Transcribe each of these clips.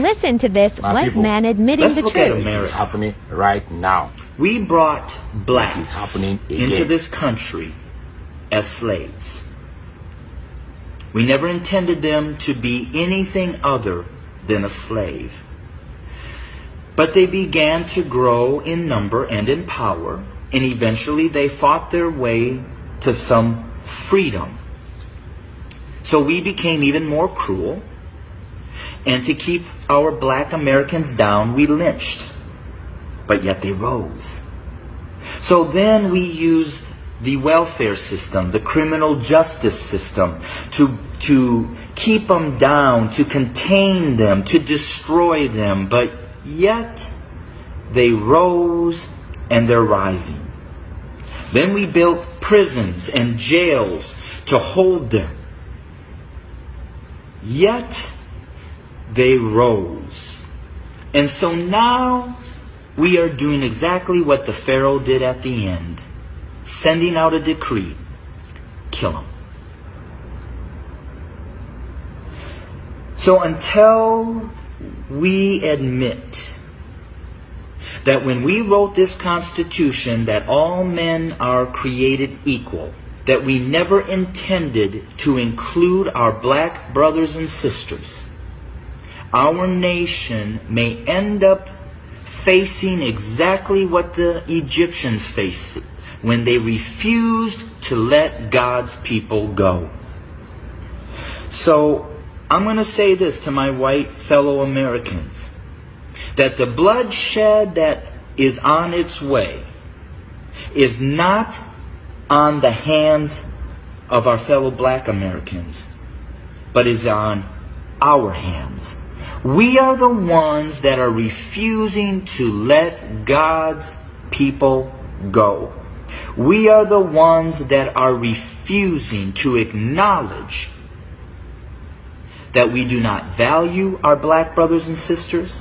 Listen to this My white people, man admitting let's the look at truth. America. It's happening right now. We brought It blacks is happening into again. this country as slaves. We never intended them to be anything other than a slave. But they began to grow in number and in power, and eventually they fought their way to some freedom. So we became even more cruel, and to keep our black Americans down, we lynched. But yet they rose. So then we used the welfare system, the criminal justice system, to keep them down, to contain them, to destroy them. But yet they rose and they're rising. Then we built prisons and jails to hold them. Yet they rose. And so now we are doing exactly what the Pharaoh did at the end, sending out a decree: kill them. So until we admit that when we wrote this Constitution that all men are created equal, that we never intended to include our black brothers and sisters, our nation may end up facing exactly what the Egyptians faced when they refused to let God's people go. So I'm going to say this to my white fellow Americans, that the bloodshed that is on its way is not on the hands of our fellow black Americans, but is on our hands. We are the ones that are refusing to let God's people go. We are the ones that are refusing to acknowledge that we do not value our black brothers and sisters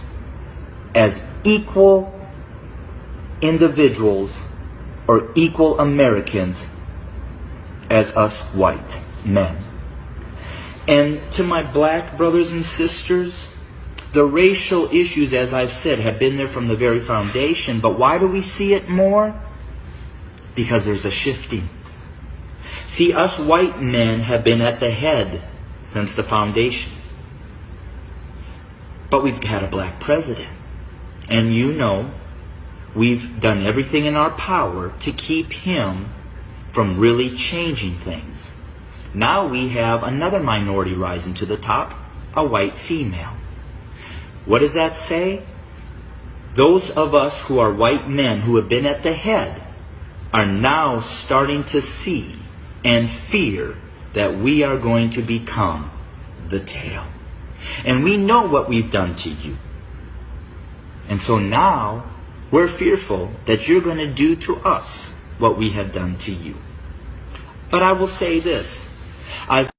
as equal individuals or equal Americans as us white men. And to my black brothers and sisters, the racial issues, as I've said, have been there from the very foundation. But why do we see it more? Because there's a shifting. See, us white men have been at the head since the foundation. But we've had a black president. And you know, we've done everything in our power to keep him from really changing things. Now we have another minority rising to the top, a white female. What does that say? Those of us who are white men who have been at the head are now starting to see and fear that we are going to become the tail. And we know what we've done to you. And so now we're fearful that you're going to do to us what we have done to you. But I will say this. I've